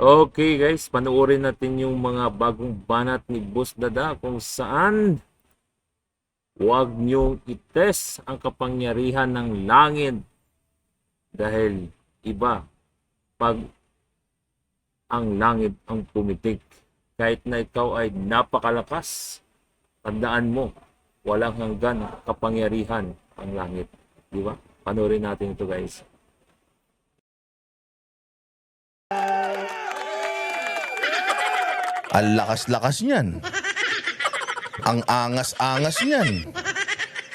Okay guys, panoorin natin yung mga bagong banat ni Boss Dada kung saan huwag niyong itest ang kapangyarihan ng langit dahil iba pag ang langit ang pumitik. Kahit na ikaw ay napakalakas, tandaan mo, walang hanggan kapangyarihan ang langit. Di ba? Panoorin natin ito guys. Ang lakas-lakas niyan. Ang angas-angas niyan.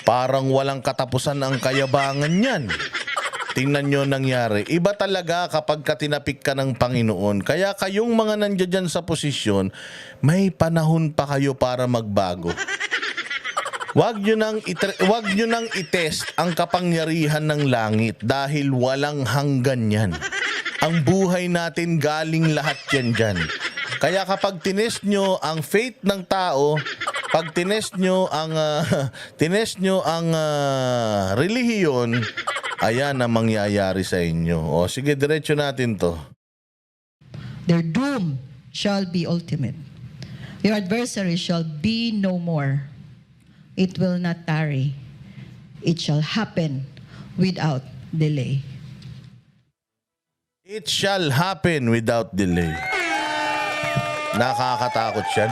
Parang walang katapusan ang kayabangan niyan. Tingnan nyo nangyari. Iba talaga kapag tinapik ka ng Panginoon. Kaya kayong mga nandiyan dyan sa posisyon, may panahon pa kayo para magbago. Wag nyo nang itest ang kapangyarihan ng langit dahil walang hanggan yan. Ang buhay natin galing lahat yan dyan. Kaya kapag tinest nyo ang faith ng tao, pag tinest nyo ang relihiyon, ayan ang mangyayari sa inyo. O sige, diretso natin to. Their doom shall be ultimate. Your adversary shall be no more. It will not tarry. It shall happen without delay. It shall happen without delay. Nakakatakot yan.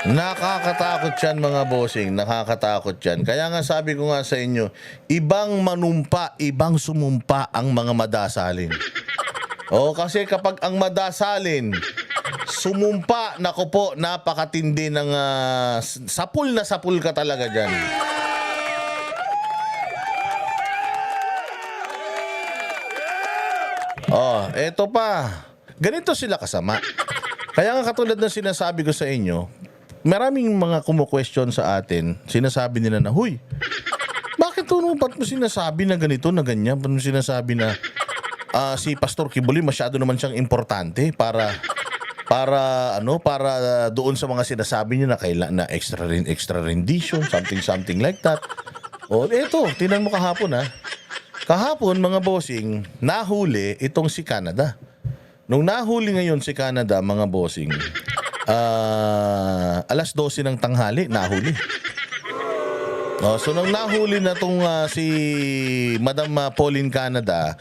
Nakakatakot yan mga bossing. Nakakatakot yan. Kaya nga sabi ko nga sa inyo, ibang manumpa, ibang sumumpa ang mga madasalin. O kasi kapag ang madasalin, sumumpa, nako po, napakatindi ng sapul na sapul ka talaga dyan. Oh, eto pa. Ganito sila kasama. Kaya nga katulad ng sinasabi ko sa inyo, maraming mga kumu-question sa atin, sinasabi nila na, huy, bakit ba't mo sinasabi na ganito, na ganyan? Ba't mo sinasabi na si Pastor Kibuli masyado naman siyang importante para doon sa mga sinasabi niya na kailangan na extra rendition, something like that. O eto, tingnan mo kahapon ha. Kahapon mga bossing, nahuli itong si Canada. Nung nahuli ngayon si Canada, mga bossing, alas 12 ng tanghali, nahuli. So nung nahuli na itong si Madam Pauline Canada,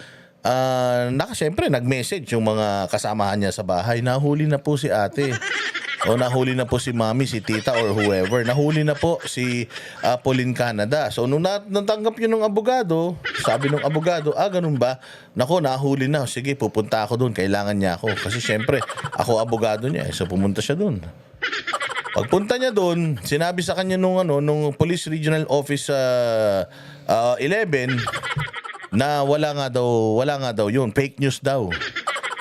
siyempre nag-message yung mga kasamahan niya sa bahay, nahuli na po si ate. O nahuli na po si mami, si tita, or whoever. Nahuli na po si Pauline Canada. So nung natanggap yun ng abogado, sabi ng abogado, ganun ba? Nako, nahuli na. Sige, pupunta ako doon. Kailangan niya ako. Kasi syempre, ako abogado niya. So pumunta siya doon. Pagpunta niya doon, sinabi sa kanya nung Police Regional Office 11 na wala nga daw yun. Fake news daw.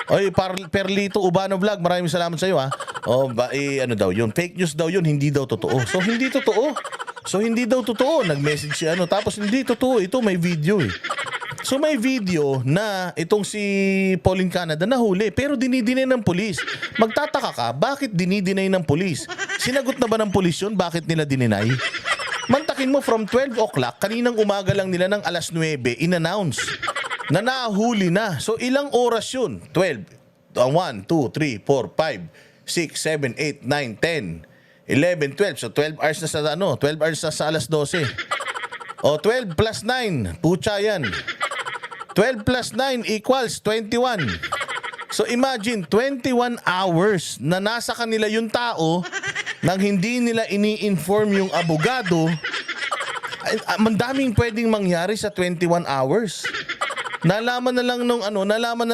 Oy, Perlito Ubano Vlog, maraming salamat sa iyo ha. Daw yun, fake news daw yun, hindi daw totoo. So hindi daw totoo. Nag-message si tapos hindi totoo. Ito may video eh. So may video na itong si Pauline Canada nahuli pero dinidinay ng pulis. Magtataka ka, bakit dinidinay ng pulis? Sinagot na ba ng pulis yun? Bakit nila dininay? Mantakin mo from 12 o'clock, kaninang umaga lang nila ng alas 9, in-announce na nahuli na. So ilang oras yun? 12, 1, 2, 3, 4, 5, 6, 7, 8, 9, 10, 11, 12. So 12 hours na sa 12 hours na sa alas 12. O 12 plus 9, pucha yan. 12 plus 9 equals 21. So imagine, 21 hours na nasa kanila yung tao nang hindi nila ini-inform yung abogado. Mandaming pwedeng mangyari sa 21 hours. Nalaman na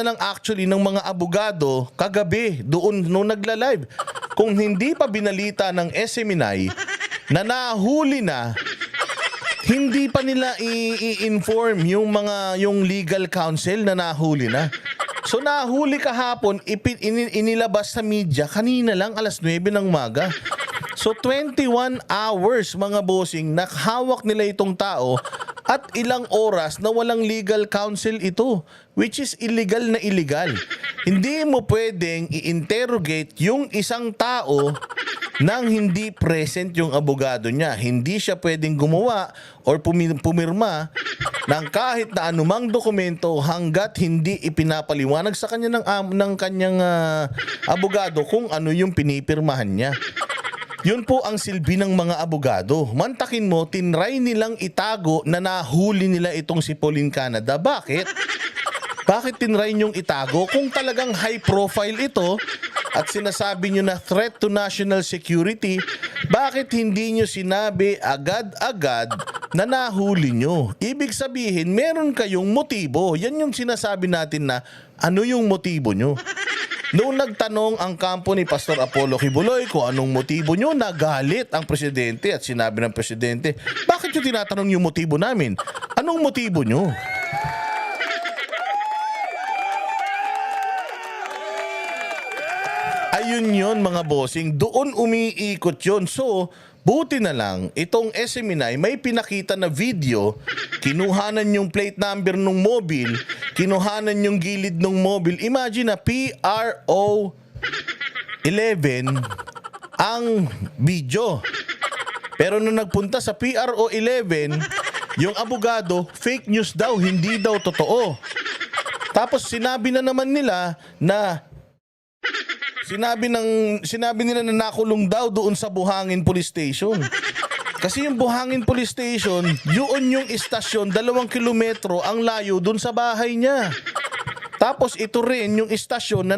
lang actually ng mga abogado kagabi doon nung nagla-live. Kung hindi pa binalita ng SMNI na nahuli na, hindi pa nila i-inform yung legal counsel na nahuli na. So nahuli kahapon, inilabas sa media kanina lang alas 9 ng umaga. So 21 hours mga bossing, nakahawak nila itong tao at ilang oras na walang legal counsel ito, which is illegal na illegal. Hindi mo pwedeng i-interrogate yung isang tao nang hindi present yung abogado niya. Hindi siya pwedeng gumawa or pumirma ng kahit na anumang dokumento hanggat hindi ipinapaliwanag sa kanya ng kanyang abogado kung ano yung pinipirmahan niya. Yun po ang silbi ng mga abogado. Mantakin mo, tinry nilang itago na nahuli nila itong si Pauline Canada. Bakit? Bakit tinry niyong itago kung talagang high profile ito at sinasabi niyo na threat to national security? Bakit hindi niyo sinabi agad-agad na nahuli niyo? Ibig sabihin, meron kayong motibo. Yan yung sinasabi natin na ano yung motibo niyo. Noong nagtanong ang kampo ni Pastor Apollo Kibuloy kung anong motibo nyo, nagalit ang presidente at sinabi ng presidente, bakit nyo tinatanong yung motibo namin? Anong motibo nyo? Ayun yon mga bossing, doon umiikot yon. So, buti na lang, itong SMNI may pinakita na video, kinuhanan yung plate number ng mobile, kinuhanan yung gilid ng mobile. Imagine na PRO 11 ang video. Pero nung nagpunta sa PRO 11, yung abogado, fake news daw, hindi daw totoo. Tapos sinabi na naman nila na Sinabi nila na nakulong daw doon sa Buhangin Police Station. Kasi yung Buhangin Police Station, yun yung istasyon, 2 kilometro ang layo doon sa bahay niya. Tapos ito rin yung istasyon na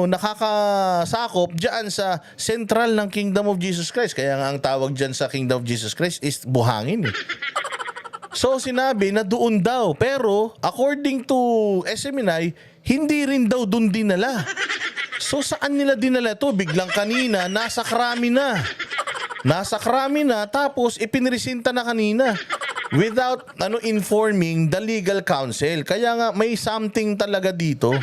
nakakasakop diyan sa sentral ng Kingdom of Jesus Christ. Kaya nga ang tawag diyan sa Kingdom of Jesus Christ is Buhangin. So sinabi na doon daw, pero according to SMNI, hindi rin daw doon dinala. So saan nila dinala to? Biglang kanina, nasa Krami na. Nasa Krami na, tapos ipinresinta na kanina. Without informing the legal counsel. Kaya nga may something talaga dito.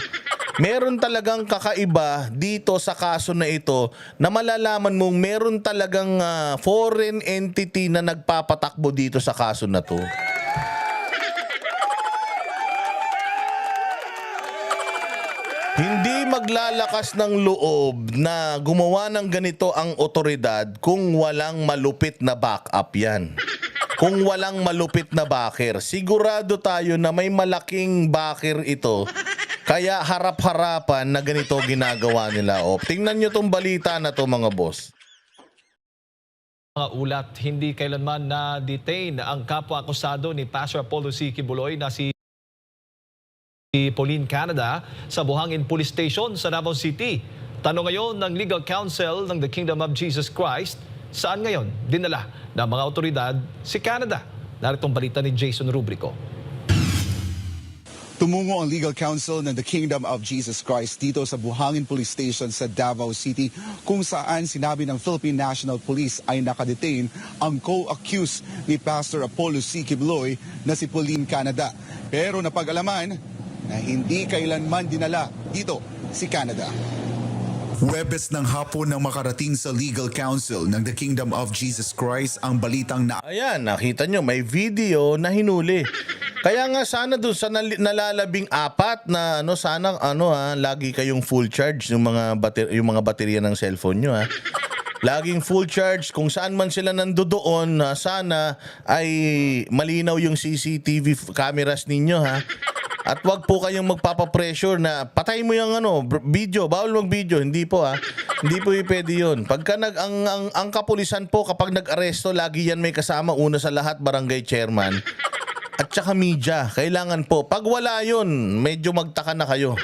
Meron talagang kakaiba dito sa kaso na ito na malalaman mong meron talagang foreign entity na nagpapatakbo dito sa kaso na to. Hindi maglalakas ng loob na gumawa ng ganito ang otoridad kung walang malupit na backup yan. Kung walang malupit na backer. Sigurado tayo na may malaking backer ito. Kaya harap-harapan na ganito ginagawa nila. O, tingnan nyo tong balita na to mga boss. Mga ulat, hindi kailanman na-detain ang kapwa-akusado ni Pastor Apollo C. Kibuloy na si Pauline Canada sa Buhangin Police Station sa Davao City. Tanong ngayon ng Legal Counsel ng The Kingdom of Jesus Christ, saan ngayon dinala ng mga otoridad si Canada? Naritong balita ni Jason Rubrico. Tumungo ang legal counsel ng The Kingdom of Jesus Christ dito sa Buhangin Police Station sa Davao City kung saan sinabi ng Philippine National Police ay nakadetain ang co-accused ni Pastor Apollo C. Kibuloy na si Pauline Canada. Pero napag-alaman na hindi kailanman dinala dito si Canada. Huwebes ng hapon nang makarating sa legal counsel ng The Kingdom of Jesus Christ ang balitang na Ayan, nakita nyo, may video na hinuli. Kaya nga sana doon sa nalalabing 4 na sana lagi kayong full charge yung mga baterya ng cellphone nyo ha. Laging full charge kung saan man sila nandoon, sana ay malinaw yung CCTV cameras ninyo ha. At wag po kayong magpapapressure na patay mo yung video, bawal mag-video, hindi po ha. Hindi po pwede yun. Pagka ang kapulisan po kapag nag-aresto, lagi yan may kasama una sa lahat barangay chairman at saka media. Kailangan po, pag wala yun, medyo magtaka na kayo.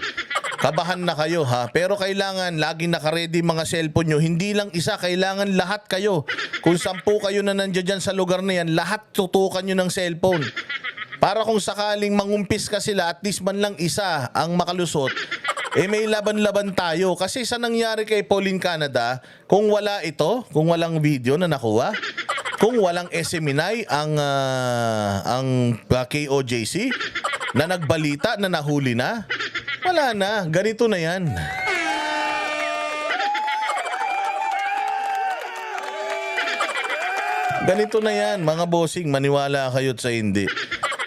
Kabahan na kayo ha. Pero kailangan laging naka-ready mga cellphone nyo. Hindi lang isa, kailangan lahat kayo. Kung 10 kayo na nandiyan dyan sa lugar na yan, lahat tutukan nyo ng cellphone. Para kung sakaling mangumpis ka sila, at least man lang isa ang makalusot, may laban-laban tayo. Kasi sa nangyari kay Pauline Canada, kung wala ito, kung walang video na nakuha, kung walang SMNI ang KOJC na nagbalita na nahuli na, wala na, ganito na yan. Ganito na yan, mga bossing, maniwala kayo't sa hindi.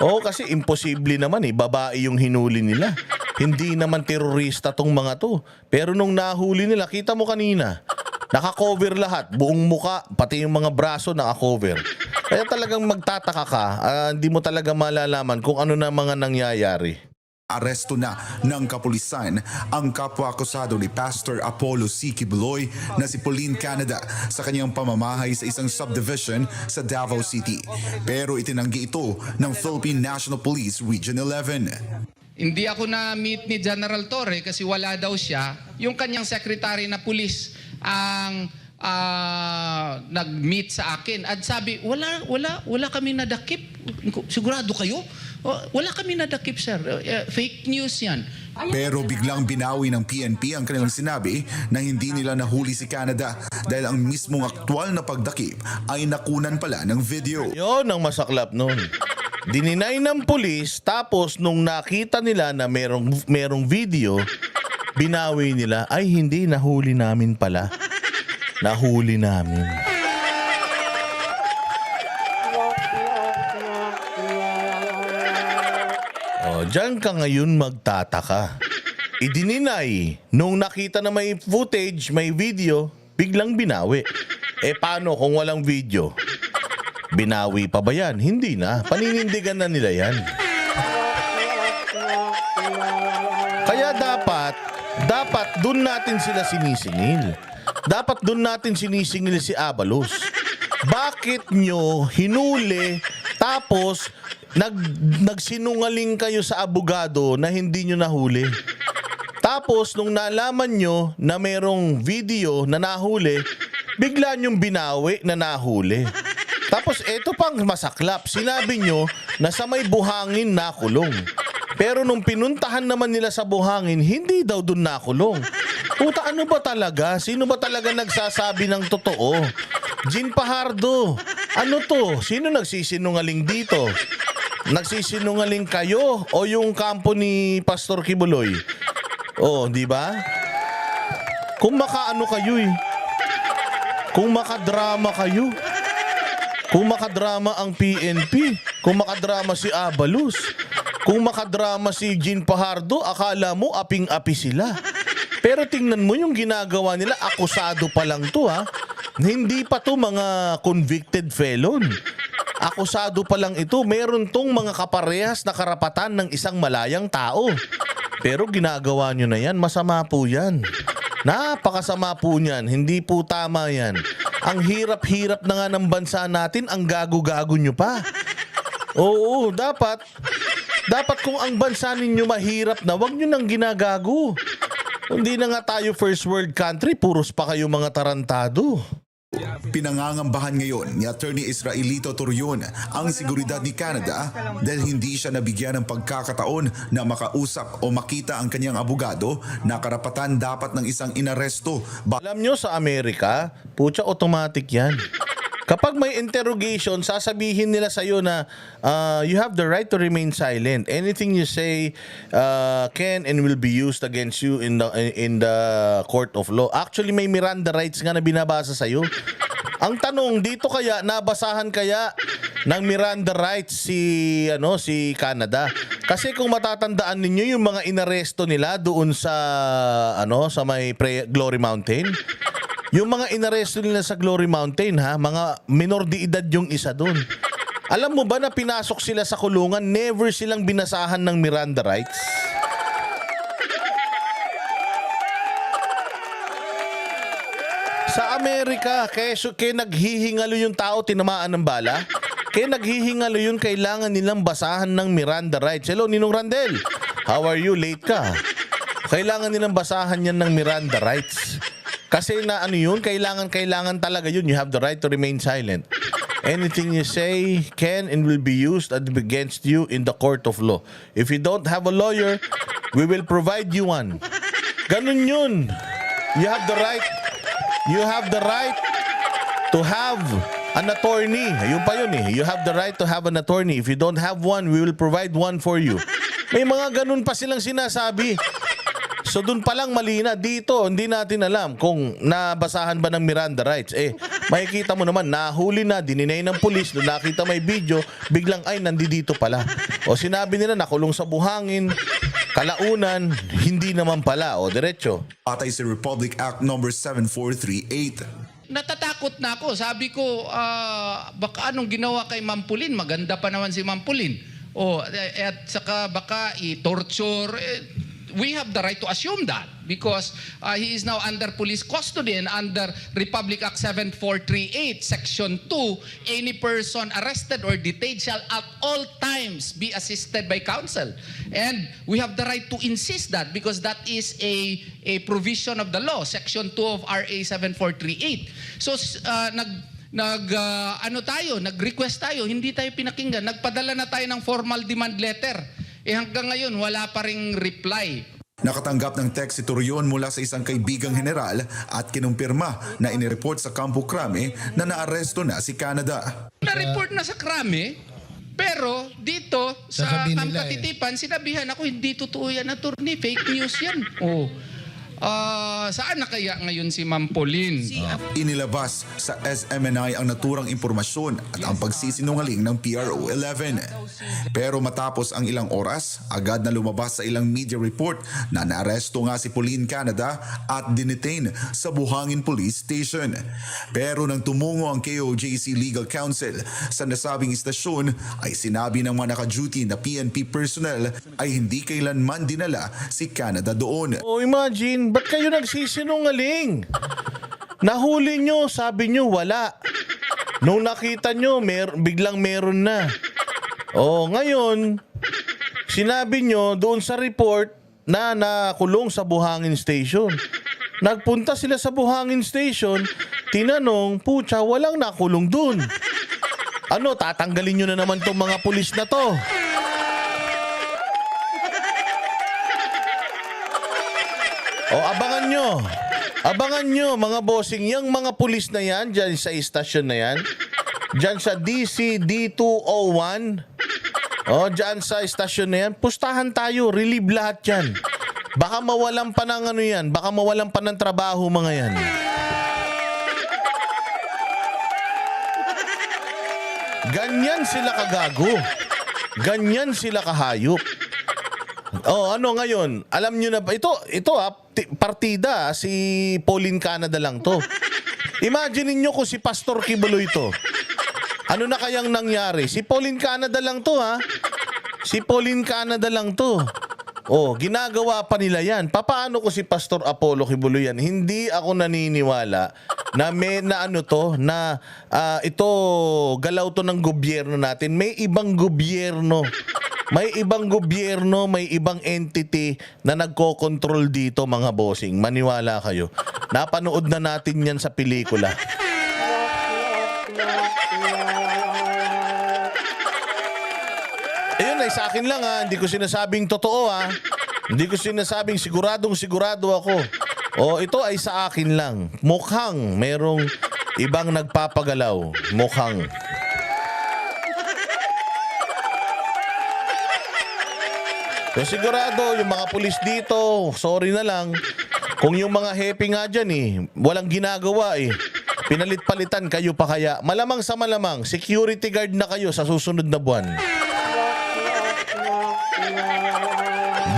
Oo, kasi imposible naman babae yung hinuli nila. Hindi naman terorista tong mga to. Pero nung nahuli nila, kita mo kanina, Naka-cover lahat, buong muka, pati yung mga braso naka-cover. Kaya talagang magtataka ka, hindi mo talaga malalaman kung ano na mga nangyayari. Aresto na ng kapulisan ang kapwa-akusado ni Pastor Apollo C. Kibuloy na si Pauline Canada sa kanyang pamamahay sa isang subdivision sa Davao City. Pero itinanggi ito ng Philippine National Police Region 11. Hindi ako na-meet ni General Torre kasi wala daw siya. Yung kanyang secretary na pulis ang nag-meet sa akin at sabi, wala kami nadakip. Sigurado kayo? Wala kami nadakip, sir. Fake news yan. Pero biglang binawi ng PNP ang kanilang sinabi na hindi nila nahuli si Canada dahil ang mismong aktwal na pagdakip ay nakunan pala ng video. Yon ang masaklap nun. Dininay ng pulis, tapos nung nakita nila na merong video, binawi nila, ay hindi, nahuli namin pala. Nahuli namin. Diyan ka ngayon magtataka. Idininay, nung nakita na may footage, may video, biglang binawi. Paano kung walang video? Binawi pa ba yan? Hindi na. Paninindigan na nila yan. Kaya dapat dun natin sila sinisingil. Dapat dun natin sinisingil si Abalos. Bakit nyo hinuli tapos nagsinungaling kayo sa abogado na hindi nyo nahuli? Tapos nung nalaman nyo na merong video na nahuli, bigla nyong binawi na nahuli. Tapos eto pang masaklap, sinabi nyo na sa may buhangin nakulong. Pero nung pinuntahan naman nila sa buhangin, hindi daw dun nakulong. Puta, ano ba talaga? Sino ba talaga nagsasabi ng totoo? Jean Pajardo, ano to? Sino nagsisinungaling dito? Nagsisinungaling kayo o yung kampo ni Pastor Kibuloy? Oh, di ba? Kung makaano kayo kung makadrama kayo, kung makadrama ang PNP, kung makadrama si Abalos, kung makadrama si Jean Pajardo, akala mo aping-api sila. Pero tingnan mo yung ginagawa nila, akusado pa lang to ha. Hindi pa to mga convicted felon. Akusado pa lang ito, meron tong mga kaparehas na karapatan ng isang malayang tao. Pero ginagawa nyo na yan, masama po yan. Napakasama po niyan, hindi po tama yan. Ang hirap-hirap na nga ng bansa natin, ang gago-gago nyo pa. Oo, dapat kung ang bansa ninyo mahirap na, wag nyo nang ginagago. Hindi na nga tayo first world country, puros pa kayo mga tarantado. Pinangangambahan ngayon ni Attorney Israelito Torion ang seguridad ni Canada dahil hindi siya nabigyan ng pagkakataon na makausap o makita ang kanyang abogado na karapatan dapat ng isang inaresto. Alam nyo sa Amerika, putya automatic yan. Kapag may interrogation, sasabihin nila sa'yo na you have the right to remain silent. Anything you say can and will be used against you in the court of law. Actually, may Miranda rights nga na binabasa sa'yo. Ang tanong, dito kaya, nabasahan kaya ng Miranda rights si Canada? Kasi kung matatandaan ninyo yung mga inaresto nila doon sa may Glory Mountain, yung mga inaresto nila sa Glory Mountain mga minor de edad yung isa doon. Alam mo ba na pinasok sila sa kulungan, never silang binasahan ng Miranda rights? Sa Amerika, kaya naghihingalo yung tao, tinamaan ng bala. Kaya naghihingalo yun, kailangan nilang basahan ng Miranda rights. Hello, Ninong Randel. How are you? Late ka. Kailangan nilang basahan yan ng Miranda rights. Kasi na kailangan talaga yun. You have the right to remain silent. Anything you say can and will be used against you in the court of law. If you don't have a lawyer, we will provide you one. Ganun yun. You have the right. You have the right to have an attorney. Ayun pa yun You have the right to have an attorney. If you don't have one, we will provide one for you. May mga ganun pa silang sinasabi. So dun palang mali na. Dito, hindi natin alam kung nabasahan ba ng Miranda rights. Makikita mo naman, nahuli na, dininay ng pulis, nung nakita may video, biglang ay nandito pala. O sinabi nila nakulong sa buhangin, Kalaunan, hindi naman pala. O, diretso. Patay sa Republic Act No. 7438. Natatakot na ako. Sabi ko, baka anong ginawa kay Ma'am Pauline? Maganda pa naman si Ma'am Pauline. At saka baka i-torture. We have the right to assume that because he is now under police custody and under Republic Act 7438, Section 2, any person arrested or detained shall at all times be assisted by counsel. And we have the right to insist that because that is a provision of the law, Section 2 of RA 7438. So, nag-request tayo, hindi tayo pinakinggan. Nagpadala na tayo ng formal demand letter. Hanggang ngayon, wala pa ring reply. Nakatanggap ng text si Torion mula sa isang kaibigang general at kinumpirma na inireport sa Campo Crame na naaresto na si Canada. Na-report na sa Krame, pero dito sa Sasabihin nila Kamkatitipan, sinabihan ako, hindi totoo yan, attorney. Fake news yan. Saan na kaya ngayon si Ma'am Pauline? Inilabas sa SMNI ang naturang impormasyon at ang pagsisinungaling ng PRO 11. Pero matapos ang ilang oras, agad na lumabas sa ilang media report na naaresto nga si Pauline Canada at dinetain sa Buhangin Police Station. Pero nang tumungo ang KOJC Legal Counsel sa nasabing istasyon, ay sinabi ng mga naka-duty na PNP personnel ay hindi kailanman dinala si Canada doon. O, imagine, ba't kayo nagsisinungaling? Nahuli nyo, sabi nyo wala. Nung nakita nyo, biglang meron na. O, ngayon, sinabi nyo doon sa report na nakulong sa Buhangin Station. Nagpunta sila sa Buhangin Station, tinanong, pucha, walang nakulong doon. Ano, tatanggalin nyo na naman tong mga pulis na to? O, abangan nyo. Abangan nyo, mga bossing, yung mga pulis na yan, dyan sa istasyon na yan, dyan sa DC-D201, o, dyan sa istasyon na yan, pustahan tayo, relieve lahat yan. Baka mawalan pa ng ano yan, baka mawalan pa ng trabaho mga yan. Ganyan sila kagago. Ganyan sila kahayop. Oh, ano ngayon? Alam nyo na ba? Ito partida, si Pauline Canada lang to. Imagine niyo kung si Pastor Kibuloy to. Ano na kayang nangyari? Si Pauline Canada lang to, ha? Si Pauline Canada lang to. Oh, ginagawa pa nila yan. Papaano ko si Pastor Apollo Kibuloy yan? Hindi ako naniniwala na ito galaw to ng gobyerno natin. May ibang gobyerno. May ibang gobyerno, may ibang entity na nagko-control dito, mga bossing. Maniwala kayo. Napanood na natin yan sa pelikula. Ayun ay sa akin lang, ha. Hindi ko sinasabing totoo, ha. Hindi ko sinasabing sigurado ako. O, ito ay sa akin lang. Mukhang merong ibang nagpapagalaw. Mukhang. So sigurado, yung mga pulis dito, sorry na lang, kung yung mga hepe nga dyan walang ginagawa pinalit-palitan kayo pa kaya, malamang sa malamang, security guard na kayo sa susunod na buwan.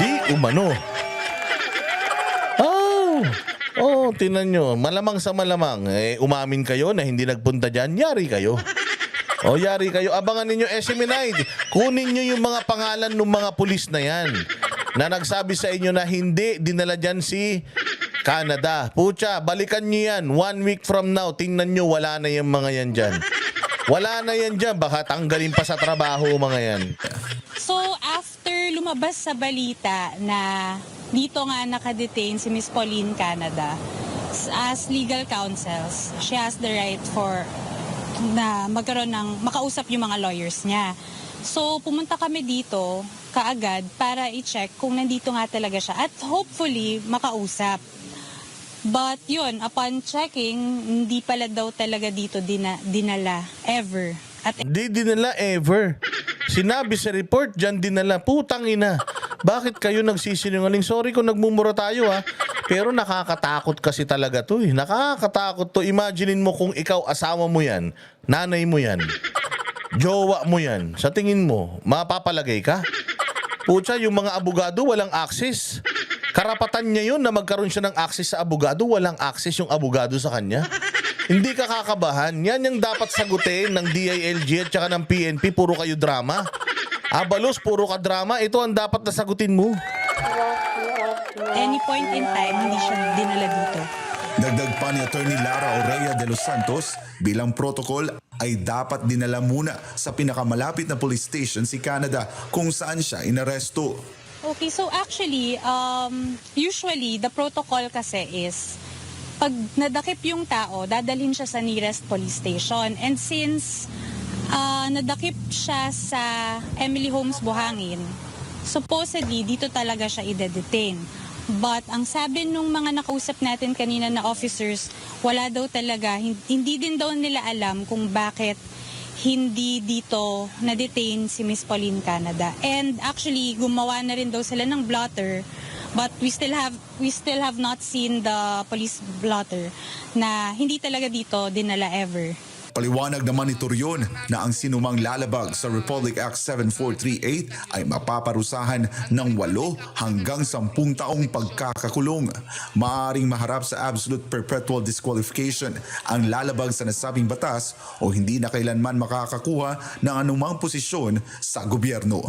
Di umano. Tingnan nyo, malamang sa malamang, umamin kayo na hindi nagpunta dyan, yari kayo. Yari kayo. Abangan ninyo SMNI. Kunin nyo yung mga pangalan ng mga pulis na yan na nagsabi sa inyo na hindi dinala dyan si Canada. Pucha, balikan nyo yan. 1 week from now, tingnan nyo, wala na yung mga yan dyan. Wala na yan dyan. Baka tanggalin pa sa trabaho mga yan. So, after lumabas sa balita na dito nga nakadetain si Miss Pauline Canada, as legal counsels, she has the right na makausap yung mga lawyers niya. So, pumunta kami dito kaagad para i-check kung nandito nga talaga siya at hopefully makausap. But yun, upon checking, hindi pala daw talaga dito dinala ever. Hindi dinala ever. Sinabi sa report, dyan dinala. Putang ina. Bakit kayo nagsisinungaling? Sorry kung nagmumura tayo, ha. Pero nakakatakot kasi talaga to. Nakakatakot to. Imaginein mo kung ikaw asawa mo yan, nanay mo yan, jowa mo yan. Sa tingin mo, mapapalagay ka? Pucha, yung mga abogado walang access. Karapatan niya yun na magkaroon siya ng access sa abogado. Walang access yung abogado sa kanya. Hindi ka kakabahan. Yan yung dapat sagutin ng DILG at saka ng PNP. Puro kayo drama. Abalos, puro ka drama. Ito ang dapat na sagutin mo. Any point in time, hindi siya dinala dito. Dagdag pa ni Attorney Lara Aurea de los Santos, bilang protocol ay dapat dinala muna sa pinakamalapit na police station si Canada kung saan siya inaresto. Okay, so actually, usually, the protocol kasi is, pag nadakip yung tao, dadalhin siya sa nearest police station. And since nadakip siya sa Emily Holmes Buhangin, supposedly, dito talaga siya ide-detain. But ang sabi nung mga nakausap natin kanina na officers, wala daw talaga, hindi din daw nila alam kung bakit hindi dito na-detain si Miss Pauline Canada. And actually, gumawa na rin daw sila ng blotter, but we still have not seen the police blotter na hindi talaga dito dinala ever. Paliwanag naman ni Torion na ang sinumang lalabag sa Republic Act 7438 ay mapaparusahan ng 8 hanggang 10 taong pagkakakulong. Maaaring maharap sa absolute perpetual disqualification ang lalabag sa nasabing batas o hindi na kailanman makakakuha ng anumang posisyon sa gobyerno.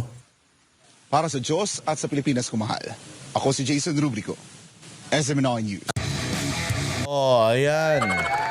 Para sa Diyos at sa Pilipinas kumahal, ako si Jason Rubrico, SMNI News. Oh, ayan.